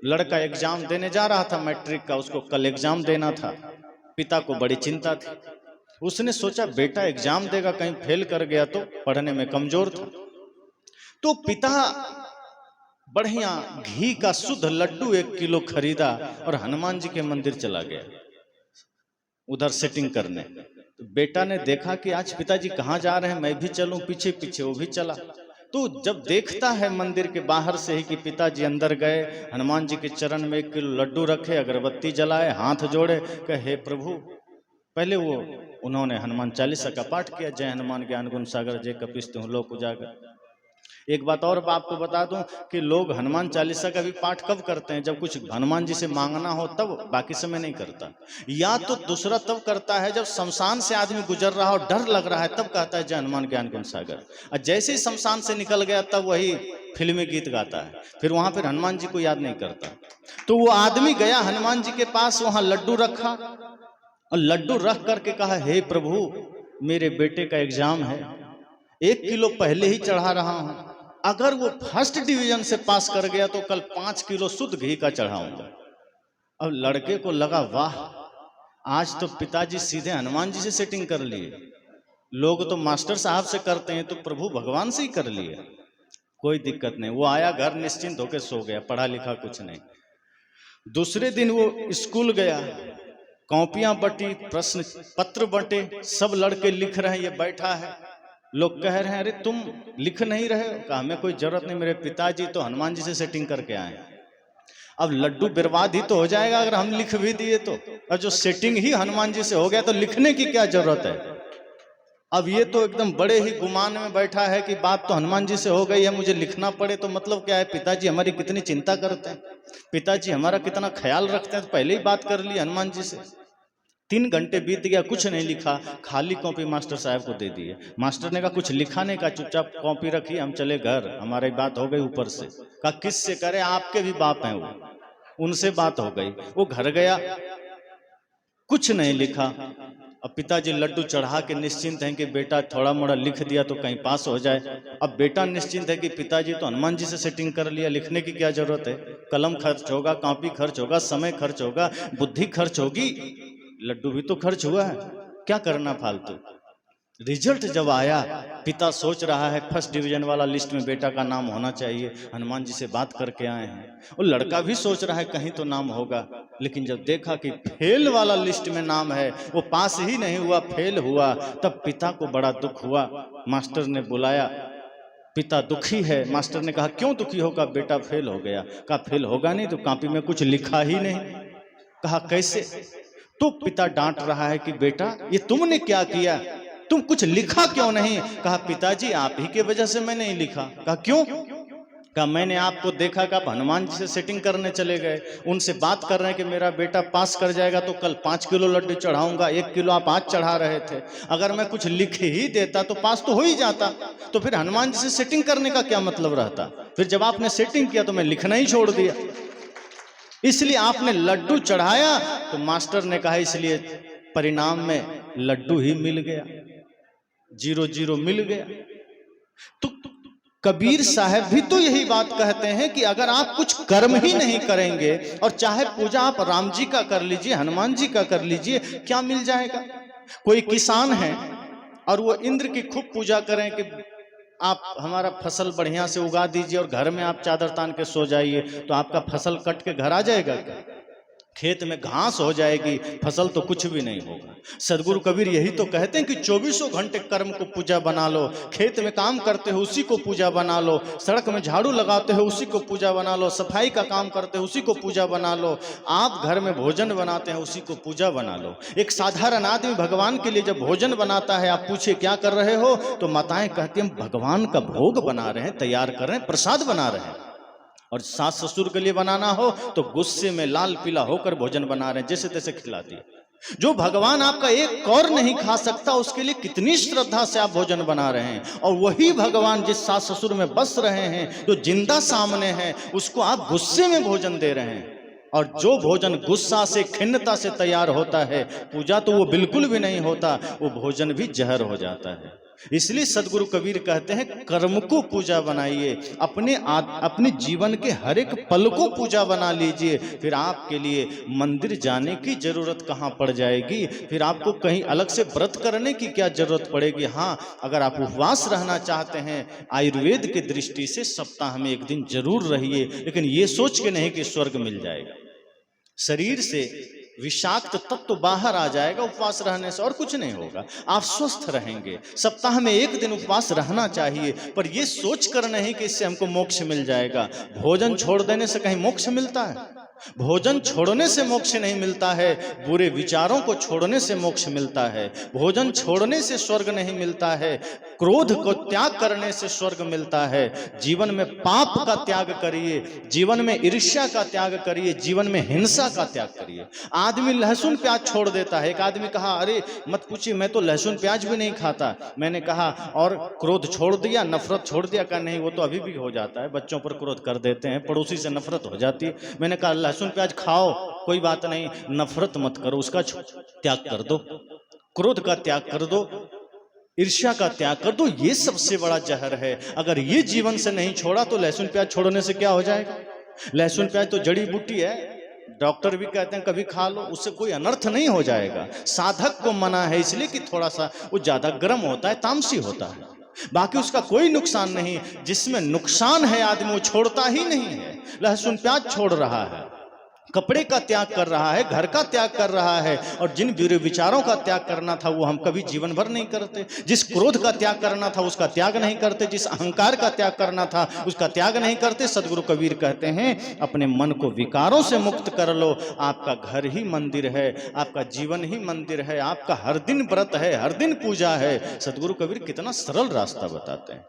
लड़का एग्जाम देने जा रहा था मैट्रिक का, उसको कल एग्जाम देना था। पिता को बड़ी चिंता थी। उसने सोचा बेटा एग्जाम देगा, कहीं फेल कर गया तो, पढ़ने में कमजोर था। तो पिता बढ़िया घी का शुद्ध लड्डू 1 किलो खरीदा और हनुमान जी के मंदिर चला गया उधर सेटिंग करने। तो बेटा ने देखा कि आज पिताजी कहाँ जा रहे हैं, मैं भी चलूं पीछे पीछे, वो भी चला। तो जब देखता है मंदिर के बाहर से ही कि पिताजी अंदर गए, हनुमान जी के चरण में 1 किलो लड्डू रखे, अगरबत्ती जलाए, हाथ जोड़े, कहे हे प्रभु। पहले वो उन्होंने हनुमान चालीसा का पाठ किया, जय हनुमान ज्ञान गुण सागर जय कपीसतिहु लोक उजागर। एक बात और आपको बता दूं कि लोग हनुमान चालीसा का भी पाठ कब करते हैं, जब कुछ हनुमान जी से मांगना हो तब, बाकी समय नहीं करता। या तो दूसरा तब करता है जब शमशान से आदमी गुजर रहा हो, डर लग रहा है, तब कहता है जय हनुमान ज्ञान गुण सागर। और जैसे ही शमशान से निकल गया तब वही फिल्मी गीत गाता है, फिर वहां पर हनुमान जी को याद नहीं करता। तो वो आदमी गया हनुमान जी के पास, वहां लड्डू रखा और लड्डू रख करके कहा हे प्रभु मेरे बेटे का एग्जाम है, 1 किलो पहले ही चढ़ा रहा हूं, अगर वो फर्स्ट डिवीजन से पास कर गया तो कल 5 किलो शुद्ध घी का चढ़ाऊंगा। अब लड़के को लगा वाह, आज तो पिताजी सीधे हनुमान जी से सेटिंग कर लिए। लोग तो मास्टर साहब से करते हैं, तो प्रभु भगवान से ही कर लिए, कोई दिक्कत नहीं। वो आया घर निश्चिंत होकर सो गया, पढ़ा लिखा कुछ नहीं। दूसरे दिन वो स्कूल गया, कॉपियां बटी, प्रश्न पत्र बंटे, सब लड़के लिख रहे हैं, ये बैठा है। लोग कह रहे हैं अरे तुम लिख नहीं रहे हो? कहा हमें कोई जरूरत नहीं, मेरे पिताजी तो हनुमान जी से सेटिंग करके आए। अब लड्डू बर्बाद ही तो हो जाएगा अगर हम लिख भी दिए तो, और जो सेटिंग ही हनुमान जी से हो गया तो लिखने की क्या जरूरत है। अब ये तो एकदम बड़े ही गुमान में बैठा है कि बात तो हनुमान जी से हो गई है, मुझे लिखना पड़े तो मतलब क्या है। पिताजी हमारी कितनी चिंता करते हैं, पिताजी हमारा कितना ख्याल रखते हैं, तो पहले ही बात कर ली हनुमान जी से। 3 घंटे बीत गया, कुछ नहीं लिखा, खाली कॉपी मास्टर साहब को दे दिए। मास्टर ने कहा कुछ लिखा नहीं, कहा चुपचाप कॉपी रखी, हम चले घर, हमारी बात हो गई ऊपर से। कहा किससे करे, आपके भी बाप हैं वो, उनसे बात हो गई। वो घर गया, कुछ नहीं लिखा। अब पिताजी लड्डू चढ़ा के निश्चिंत हैं कि बेटा थोड़ा मोड़ा लिख दिया तो कहीं पास हो जाए। अब बेटा निश्चिंत है कि पिताजी तो हनुमान जी से सेटिंग कर लिया, लिखने की क्या जरूरत है। कलम खर्च होगा, कॉपी खर्च होगा, समय खर्च होगा, बुद्धि खर्च होगी, लड्डू भी तो खर्च हुआ है, क्या करना फालतू। रिजल्ट जब आया, पिता सोच रहा है फर्स्ट डिवीजन वाला लिस्ट में बेटा का नाम होना चाहिए, हनुमान जी से बात करके आए हैं। और लड़का भी सोच रहा है कहीं तो नाम होगा, लेकिन जब देखा कि फेल वाला लिस्ट में नाम है, वो पास ही नहीं हुआ, फेल हुआ, तब पिता को बड़ा दुख हुआ। मास्टर ने बुलाया, पिता दुखी है। मास्टर ने कहा क्यों दुखी होगा, बेटा फेल हो गया। कहा फेल होगा नहीं तो कॉपी में कुछ लिखा ही नहीं। कहा कैसे। तो पिता डांट रहा है कि बेटा ये तुमने क्या किया, तुम कुछ लिखा क्यों नहीं। कहा पिताजी आप ही के वजह से मैं नहीं लिखा। कहा क्यों। कहा मैंने आपको देखा कि आप हनुमान जी से सेटिंग करने चले गए, उनसे बात कर रहे हैं कि मेरा बेटा पास कर जाएगा तो कल 5 किलो लड्डू चढ़ाऊंगा, 1 किलो आप आज चढ़ा रहे थे। अगर मैं कुछ लिख ही देता तो पास तो हो ही जाता, तो फिर हनुमान जी से सेटिंग करने का क्या मतलब रहता। फिर जब आपने सेटिंग किया तो मैं लिखना ही छोड़ दिया, इसलिए आपने लड्डू चढ़ाया। तो मास्टर ने कहा इसलिए परिणाम में लड्डू ही मिल गया, 0-0 मिल गया। तो कबीर साहब भी तो यही बात कहते हैं कि अगर आप कुछ कर्म ही नहीं करेंगे, और चाहे पूजा आप राम जी का कर लीजिए, हनुमान जी का कर लीजिए, क्या मिल जाएगा। कोई किसान है और वो इंद्र की खूब पूजा करें कि आप हमारा फसल बढ़िया से उगा दीजिए और घर में आप चादर तान के सो जाइए, तो आपका फसल कट के घर आ जाएगा क्या। खेत में घास हो जाएगी, फसल तो कुछ भी नहीं होगा। सदगुरु कबीर यही तो कहते हैं कि 24 घंटे कर्म को पूजा बना लो। खेत में काम करते हो उसी को पूजा बना लो, सड़क में झाड़ू लगाते हो उसी को पूजा बना लो, सफाई का काम करते हो उसी को पूजा बना लो, आप घर में भोजन बनाते हैं उसी को पूजा बना लो। एक साधारण आदमी भगवान के लिए जब भोजन बनाता है, आप पूछे क्या कर रहे हो, तो माताएं कहती हैं भगवान का भोग बना रहे हैं, तैयार कर रहे हैं, प्रसाद बना रहे हैं। और सास ससुर के लिए बनाना हो तो गुस्से में लाल पीला होकर भोजन बना रहे हैं, जैसे तैसे खिलाती है। जो भगवान आपका एक कौर नहीं खा सकता, उसके लिए कितनी श्रद्धा से आप भोजन बना रहे हैं। और वही भगवान जिस सास ससुर में बस रहे हैं, जो जिंदा सामने है, उसको आप गुस्से में भोजन दे रहे हैं। और जो भोजन गुस्सा से, खिन्नता से तैयार होता है, पूजा तो वो बिल्कुल भी नहीं होता, वो भोजन भी जहर हो जाता है। इसलिए सदगुरु कबीर कहते हैं कर्म को पूजा बनाइए, अपने जीवन के हर एक पल को पूजा बना लीजिए, फिर आपके लिए मंदिर जाने की जरूरत कहाँ पड़ जाएगी, फिर आपको कहीं अलग से व्रत करने की क्या जरूरत पड़ेगी। हाँ, अगर आप उपवास रहना चाहते हैं आयुर्वेद की दृष्टि से सप्ताह में एक दिन जरूर रहिए, लेकिन ये सोच के नहीं कि स्वर्ग मिल जाएगा। शरीर से विषाक्त तत्व बाहर आ जाएगा उपवास रहने से, और कुछ नहीं होगा, आप स्वस्थ रहेंगे। सप्ताह में एक दिन उपवास रहना चाहिए, पर यह सोच कर नहीं कि इससे हमको मोक्ष मिल जाएगा। भोजन छोड़ देने से कहीं मोक्ष मिलता है? भोजन छोड़ने से मोक्ष नहीं मिलता है, बुरे विचारों को छोड़ने से मोक्ष मिलता है। भोजन छोड़ने से स्वर्ग नहीं मिलता है, क्रोध को त्याग करने से स्वर्ग मिलता है। जीवन में पाप का त्याग करिए, जीवन में ईर्ष्या का त्याग करिए, जीवन में हिंसा का त्याग करिए। आदमी लहसुन प्याज छोड़ देता है। एक आदमी कहा, अरे मत पूछिए, मैं तो लहसुन प्याज भी नहीं खाता। मैंने कहा, और क्रोध छोड़ दिया, नफरत छोड़ दिया? का नहीं, वो तो अभी भी हो जाता है, बच्चों पर क्रोध कर देते हैं, पड़ोसी से नफरत हो जाती है। मैंने कहा, लहसुन प्याज खाओ, कोई बात नहीं, नफरत मत करो, उसका त्याग कर दो, क्रोध का त्याग कर दो, ईर्ष्या का त्याग कर दो। ये सबसे बड़ा जहर है। अगर ये जीवन से नहीं छोड़ा तो लहसुन प्याज छोड़ने से क्या हो जाएगा? लहसुन प्याज तो जड़ी बूटी है, डॉक्टर भी कहते हैं कभी खा लो, उससे कोई अनर्थ नहीं हो जाएगा। साधक को मना है इसलिए कि थोड़ा सा वो ज्यादा गर्म होता है, तामसी होता है, बाकी उसका कोई नुकसान नहीं। जिसमें नुकसान है आदमी वो छोड़ता ही नहीं है। लहसुन प्याज छोड़ रहा है, कपड़े का त्याग कर रहा है, घर का त्याग कर रहा है, और जिन बुरे विचारों का त्याग करना था वो हम कभी जीवन भर नहीं करते। जिस क्रोध का त्याग करना था उसका त्याग नहीं करते, जिस अहंकार का त्याग करना था उसका त्याग नहीं करते। सदगुरु कबीर कहते हैं, अपने मन को विकारों से मुक्त कर लो, आपका घर ही मंदिर है, आपका जीवन ही मंदिर है, आपका हर दिन व्रत है, हर दिन पूजा है। सदगुरु कबीर कितना सरल रास्ता बताते हैं।